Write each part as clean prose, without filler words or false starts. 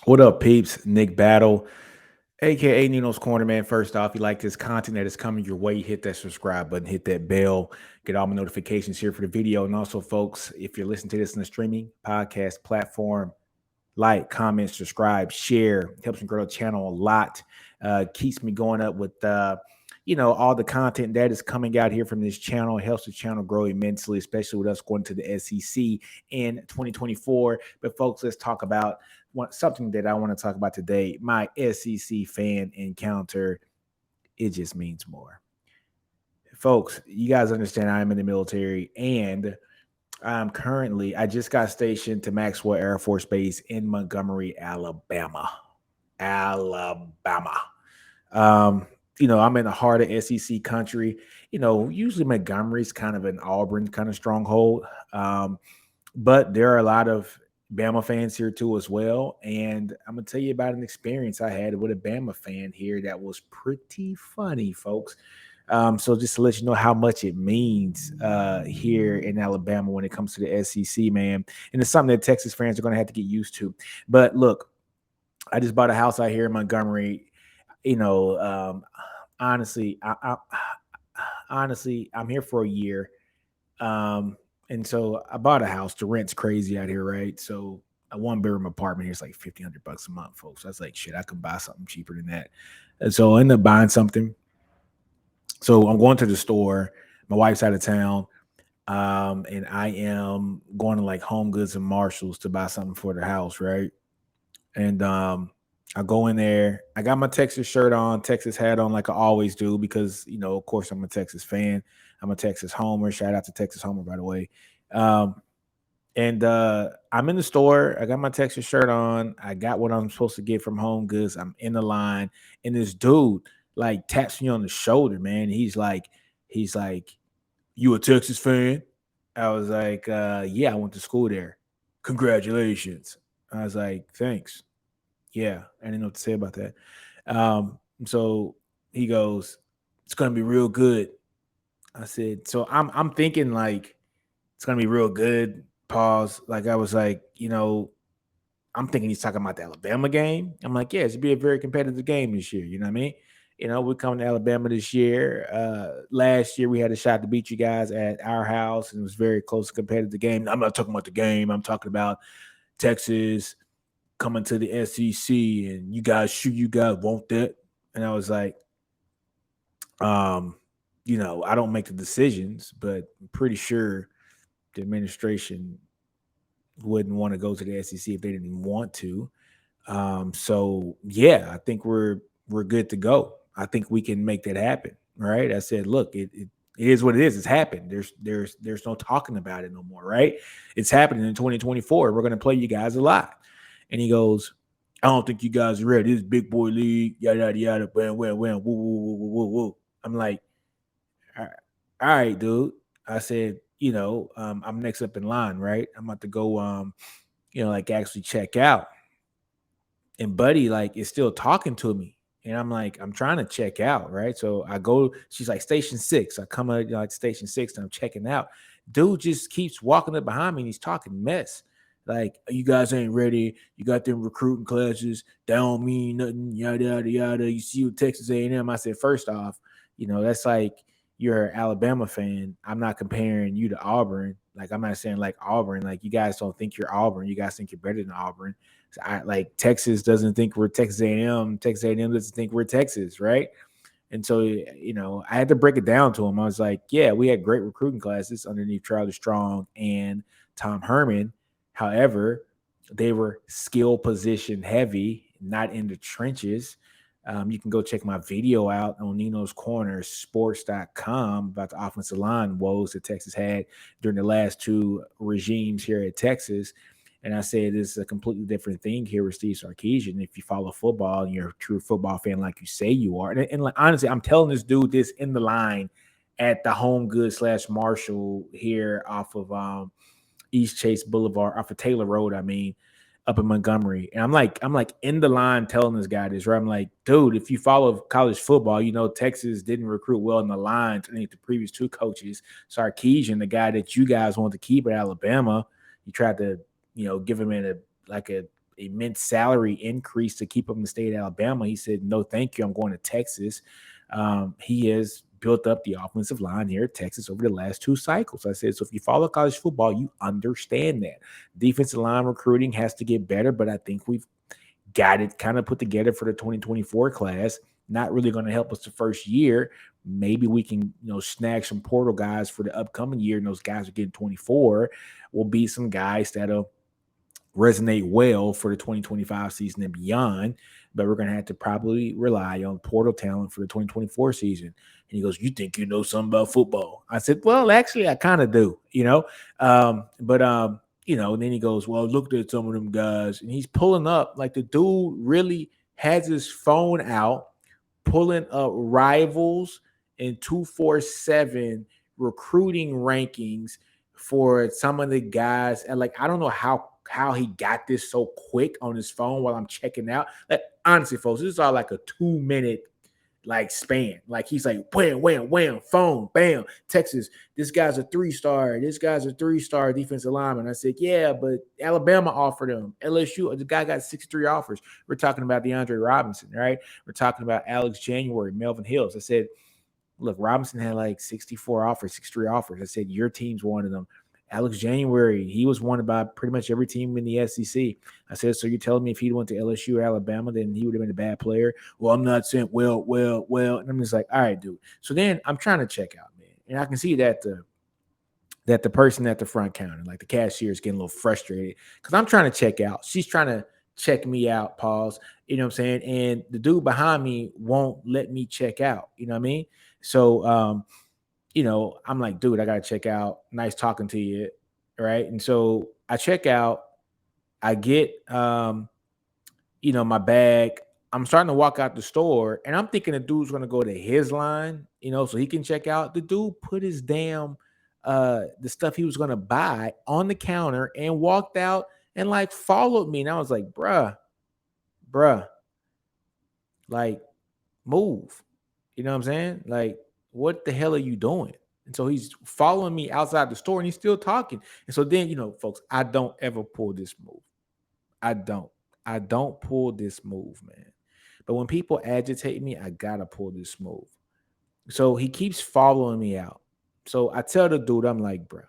What up, peeps? Nick Battle, aka NinosCorner, man. First off, if you like this content that is coming your way, hit that subscribe button, hit that bell, get all my notifications here for the video. And also, folks, if you're listening to this in the streaming podcast platform, like, comment, subscribe, share. Helps me grow the channel a lot. Keeps me going up with all the content that is coming out here from this channel. It helps the channel grow immensely, especially with us going to the SEC in 2024. But folks, let's talk about something that I want to talk about today. My SEC fan encounter. It just means more. Folks, you guys understand I'm in the military, and I just got stationed to Maxwell Air Force Base in Montgomery, Alabama. Alabama. I'm in the heart of SEC country. Usually Montgomery's kind of an Auburn kind of stronghold. But there are a lot of Bama fans here too as well. And I'm gonna tell you about an experience I had with a Bama fan here that was pretty funny, folks. So just to let you know how much it means here in Alabama when it comes to the SEC, man. And it's something that Texas fans are going to have to get used to. But look, I just bought a house out here in Montgomery. You know, um, honestly, I'm here for a year. And so I bought a house. The rent's crazy out here, right? So a one bedroom apartment here is like $1,500 a month, folks. I was like, shit, I can buy something cheaper than that. And so I ended up buying something. So I'm going to the store. My wife's out of town. And I am going to like Home Goods and Marshalls to buy something for the house, right? And I go in there. I got my Texas shirt on, Texas hat on, like I always do, because of course, I'm a Texas fan. I'm a Texas homer. Shout out to Texas Homer, by the way. Um, and I'm in the store. I got my Texas shirt on. I got what I'm supposed to get from Home Goods. I'm in the line, and this dude like taps me on the shoulder, man. He's like, "You a Texas fan?" I was like, "Yeah, I went to school there." "Congratulations." I was like, "Thanks." Yeah, I didn't know what to say about that. So he goes, "It's gonna be real good." I said, so I'm thinking like it's gonna be real good. Pause. Like I was like, I'm thinking he's talking about the Alabama game. I'm like, yeah, it's be a very competitive game this year. You know what I mean? We're coming to Alabama this year. Last year we had a shot to beat you guys at our house, and it was very close, competitive game. I'm not talking about the game. I'm talking about Texas coming to the SEC, and you guys want that. And I was like, um, I don't make the decisions, but I'm pretty sure the administration wouldn't want to go to the SEC if they didn't want to. So yeah, I think we're good to go. I think we can make that happen. Right? I said, look, it is what it is. It's happened. There's no talking about it no more. Right? It's happening in 2024. We're going to play you guys a lot. And he goes, I don't think you guys are ready. This is big boy league. Yada yada yada. Woo woo woo woo woo woo. I'm like, all right, dude. I said, I'm next up in line, right? I'm about to go, like actually check out. And Buddy, like, is still talking to me. And I'm like, I'm trying to check out, right? So I go, she's like, station six. I come out like station six and I'm checking out. Dude just keeps walking up behind me and he's talking mess. Like, you guys ain't ready. You got them recruiting classes. That don't mean nothing. Yada yada yada. You see what Texas A&M. I said, first off, that's like you're an Alabama fan. I'm not comparing you to Auburn. Like, I'm not saying like Auburn. Like, you guys don't think you're Auburn. You guys think you're better than Auburn. Like Texas doesn't think we're Texas A&M. Texas A&M doesn't think we're Texas, right? And so, I had to break it down to him. I was like, yeah, we had great recruiting classes underneath Charlie Strong and Tom Herman. However, they were skill position heavy, not in the trenches. You can go check my video out on NinosCorner sports.com about the offensive line woes that Texas had during the last two regimes here at Texas. And I said, this is a completely different thing here with Steve Sarkisian. If you follow football and you're a true football fan like you say you are. And like, honestly, I'm telling this dude this in the line at the Home Goods / Marshall here off of East Chase Boulevard, off of Taylor Road, I mean, up in Montgomery. And I'm like in the line telling this guy this, right? I'm like, dude, if you follow college football, Texas didn't recruit well in the line underneath the previous two coaches. Sarkisian, the guy that you guys wanted to keep at Alabama, you tried to give him in a immense salary increase to keep him in the state of Alabama. He said, no, thank you. I'm going to Texas. He has built up the offensive line here at Texas over the last 2 cycles. I said, so if you follow college football, you understand that. Defensive line recruiting has to get better, but I think we've got it kind of put together for the 2024 class. Not really going to help us the first year. Maybe we can, snag some portal guys for the upcoming year, and those guys are getting 24. Will be some guys that'll resonate well for the 2025 season and beyond, but we're going to have to probably rely on portal talent for the 2024 season. And he goes, you think you know something about football? I said, well, actually, I kind of do, then he goes, well, look at some of them guys. And he's pulling up, like the dude really has his phone out, pulling up Rivals and 247 recruiting rankings for some of the guys. And I don't know how he got this so quick on his phone while I'm checking out. Honestly, folks, this is all like a 2-minute span. He's like, wham, wham, wham, phone, bam, Texas. This guy's a 3-star. This guy's a 3-star defensive lineman. I said, yeah, but Alabama offered him. LSU, the guy got 63 offers. We're talking about DeAndre Robinson, right? We're talking about Alex January, Melvin Hills. I said, look, Robinson had 64 offers, 63 offers. I said, your team's one of them. Alex January, he was wanted by pretty much every team in the SEC. I said, so you're telling me if he went to LSU or Alabama, then he would have been a bad player? Well, I'm not saying, well. And I'm just like, all right, dude. So then I'm trying to check out, man. And I can see that the person at the front counter, the cashier, is getting a little frustrated because I'm trying to check out. She's trying to check me out, pause. You know what I'm saying? And the dude behind me won't let me check out. You know what I mean? So, I'm like, dude, I got to check out. Nice talking to you. Right. And so I check out, I get, my bag. I'm starting to walk out the store and I'm thinking the dude's going to go to his line, so he can check out. The dude put his damn, the stuff he was going to buy on the counter and walked out and followed me. And I was like, bruh, move. You know what I'm saying? What the hell are you doing? And so he's following me outside the store and he's still talking. And so then, folks, I don't ever pull this move. I don't pull this move, man. But when people agitate me, I gotta pull this move. So he keeps following me out. So I tell the dude, I'm like, bro,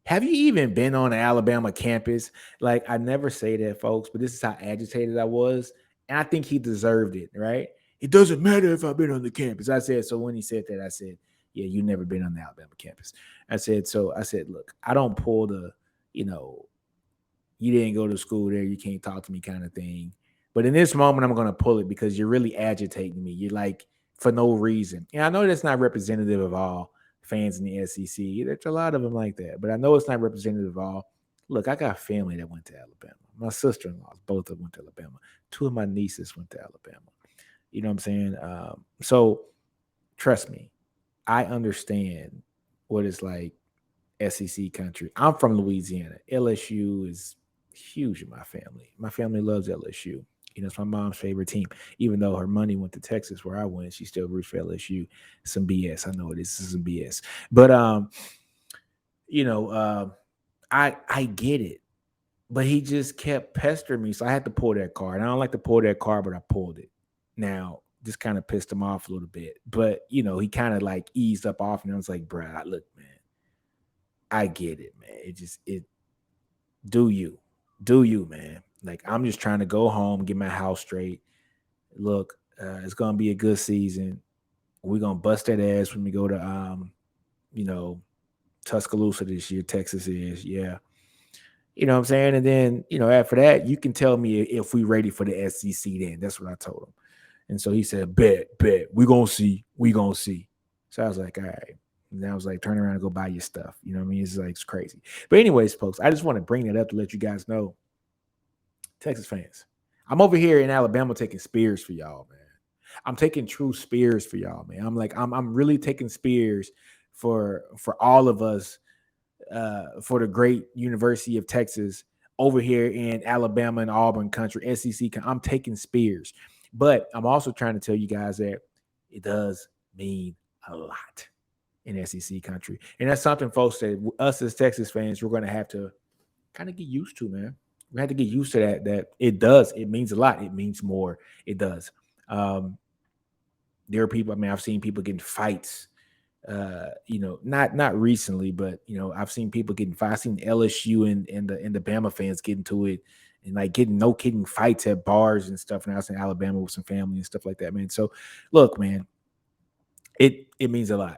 have you even been on an Alabama campus? I never say that, folks, but this is how agitated I was. And I think he deserved it, right? It doesn't matter if I've been on the campus. I said, so when he said that, I said, yeah, you never been on the Alabama campus. I said, look, I don't pull the, you didn't go to school there, you can't talk to me kind of thing. But in this moment, I'm going to pull it because you're really agitating me. You're for no reason. And I know that's not representative of all fans in the SEC. There's a lot of them like that. But I know it's not representative of all. Look, I got family that went to Alabama. My sister-in-laws, both of them went to Alabama. 2 of my nieces went to Alabama. You know what I'm saying? So trust me, I understand what it's like SEC country. I'm from Louisiana. LSU is huge in my family. My family loves LSU. It's my mom's favorite team. Even though her money went to Texas where I went, she still roots for LSU. Some BS. I know it is. This is some BS. But I get it. But he just kept pestering me. So I had to pull that card. I don't like to pull that card, but I pulled it. Now, just kind of pissed him off a little bit. But, he kind of eased up off me. I was like, bruh, look, man, I get it, man. Do you, man. I'm just trying to go home, get my house straight. Look, it's going to be a good season. We're going to bust that ass when we go to, Tuscaloosa this year. Texas is, yeah. You know what I'm saying? And then, after that, you can tell me if we ready for the SEC then. That's what I told him. And so he said, bet. We gonna see. So I was like, all right. And I was like, turn around and go buy your stuff. You know what I mean? It's crazy. But anyways, folks, I just want to bring that up to let you guys know, Texas fans, I'm over here in Alabama taking spears for y'all, man. I'm taking true spears for y'all, man. I'm really taking spears for all of us, for the great University of Texas over here in Alabama and Auburn country, SEC. I'm taking spears. But I'm also trying to tell you guys that it does mean a lot in SEC country. And that's something, folks, that us as Texas fans, we're going to have to kind of get used to, man. We had to get used to that. That it does. It means a lot. It means more. It does. Um, there are people. I mean, I've seen people getting fights. Not recently, but I've seen people getting fights. I've seen LSU and the Bama fans get into it and like getting no kidding fights at bars and stuff. And I was in Alabama with some family and stuff like that, man. So look, man, it means a lot.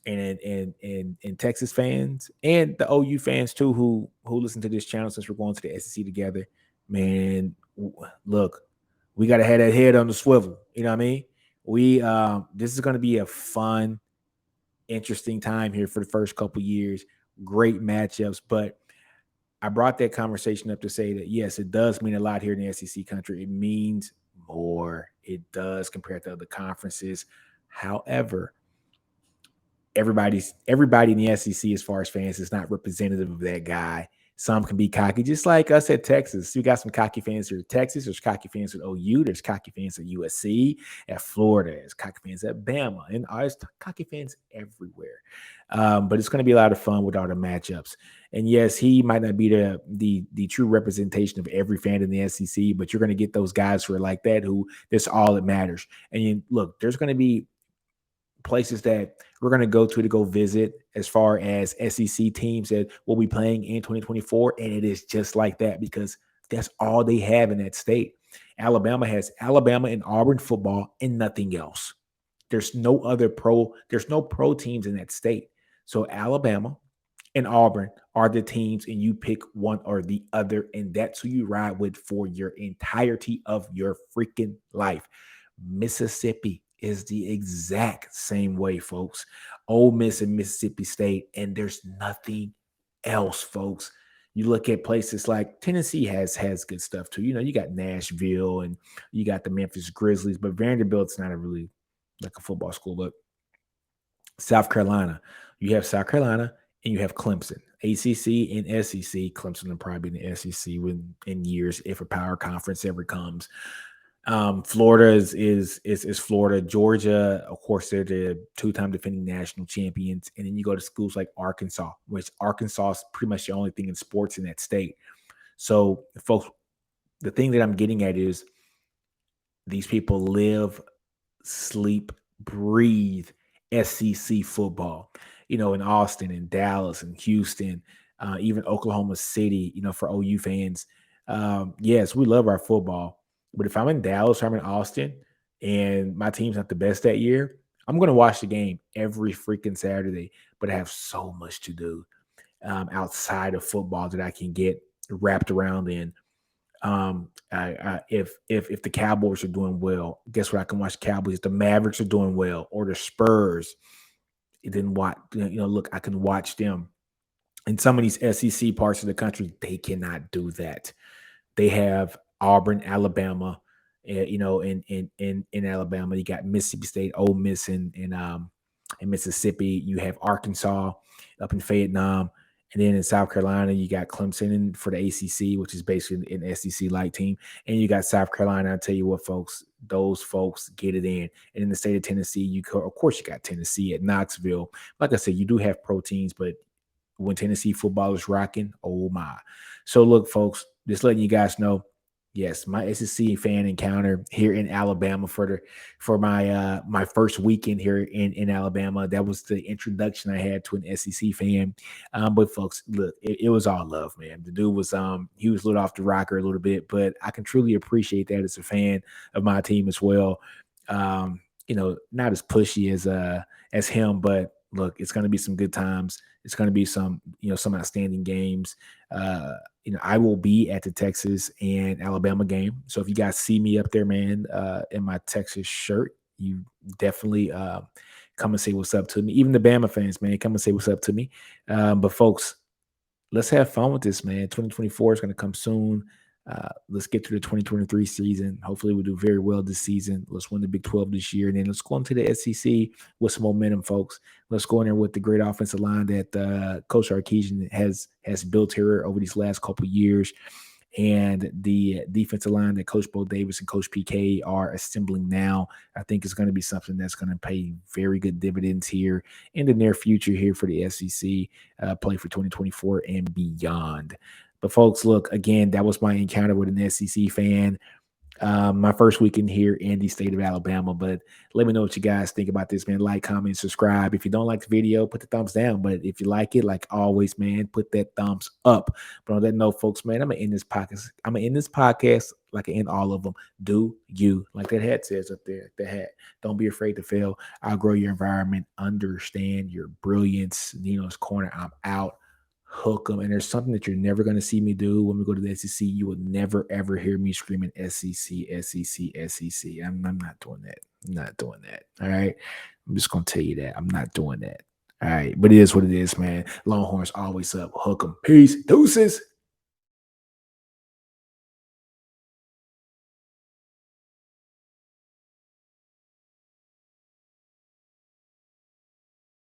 And Texas fans and the OU fans too, who listen to this channel since we're going to the SEC together, man. Look, we got to have that head on the swivel. You know what I mean? We This is going to be a fun, interesting time here for the first couple years. Great matchups, but I brought that conversation up to say that yes, it does mean a lot here in the SEC country. It means more. It does compared to other conferences. However, everybody in the SEC as far as fans is not representative of that guy. Some can be cocky, just like us at Texas. We got some cocky fans here at Texas. There's cocky fans at OU. There's cocky fans at USC, at Florida. There's cocky fans at Bama, and there's cocky fans everywhere. But it's going to be a lot of fun with all the matchups. And yes, he might not be the true representation of every fan in the SEC, but you're going to get those guys who are like that, who that's all that matters. And look, there's going to be places that we're going to go visit as far as SEC teams that will be playing in 2024. And it is just like that because that's all they have in that state. Alabama has Alabama and Auburn football and nothing else. There's no pro teams in that state. So Alabama and Auburn are the teams, and you pick one or the other, and that's who you ride with for your entirety of your freaking life. Mississippi is the exact same way, folks. Ole Miss and Mississippi State, and there's nothing else, folks. You look at places like Tennessee has good stuff too. You got Nashville and you got the Memphis Grizzlies, but Vanderbilt's not a really like a football school. But South Carolina, you have South Carolina and you have Clemson, ACC and SEC. Clemson will probably be in the SEC in years if a power conference ever comes. Florida is Florida. Georgia, of course, they're the two-time defending national champions. And then you go to schools like Arkansas, which Arkansas is pretty much the only thing in sports in that state. So, folks, the thing that I'm getting at is these people live, sleep, breathe SEC football. In Austin and Dallas and Houston, even Oklahoma City, for OU fans. Yes, we love our football. But if I'm in Dallas or I'm in Austin and my team's not the best that year, I'm going to watch the game every freaking Saturday. But I have so much to do outside of football that I can get wrapped around in. If the Cowboys are doing well, guess what? I can watch Cowboys. The Mavericks are doing well, or the Spurs. Then look, I can watch them. In some of these SEC parts of the country, they cannot do that. They have Auburn, Alabama, in Alabama. You got Mississippi State, Ole Miss, in Mississippi. You have Arkansas up in Fayetteville. And then in South Carolina, you got Clemson for the ACC, which is basically an SEC-like team. And you got South Carolina. I'll tell you what, folks, those folks get it in. And in the state of Tennessee, of course, you got Tennessee at Knoxville. Like I said, you do have pro teams, but when Tennessee football is rocking, oh my. So look, folks, just letting you guys know, yes, my SEC fan encounter here in Alabama for my first weekend here in Alabama. That was the introduction I had to an SEC fan. But folks, look, it was all love, man. The dude was he was a little off the rocker a little bit, but I can truly appreciate that as a fan of my team as well. Not as pushy as him, but look, it's going to be some good times. It's going to be some outstanding games. I will be at the Texas and Alabama game. So if you guys see me up there, man, in my Texas shirt, you definitely come and say what's up to me. Even the Bama fans, man, come and say what's up to me. But folks, let's have fun with this, man. 2024 is going to come soon. Let's get to the 2023 season. Hopefully we'll do very well this season. Let's win the Big 12 this year. And then let's go into the SEC with some momentum, folks. Let's go in there with the great offensive line that Coach Sarkisian has built here over these last couple of years. And the defensive line that Coach Bo Davis and Coach PK are assembling now, I think is going to be something that's going to pay very good dividends here in the near future here for the SEC play for 2024 and beyond. But folks, look, again, that was my encounter with an SEC fan. My first weekend here in the state of Alabama. But let me know what you guys think about this, man. Like, comment, subscribe. If you don't like the video, put the thumbs down. But if you like it, like always, man, put that thumbs up. But on that note, folks, man, I'm gonna end this podcast. I'm gonna end this podcast like I end all of them. Do you like that hat says up there? The hat. Don't be afraid to fail. Outgrow your environment. Understand your brilliance. Nino's Corner. I'm out. Hook them. And there's something that you're never going to see me do when we go to the SEC. You will never, ever hear me screaming SEC, SEC, SEC. I'm not doing that. I'm not doing that. All right. I'm just going to tell you that. I'm not doing that. All right. But it is what it is, man. Longhorns always up. Hook them. Peace. Deuces.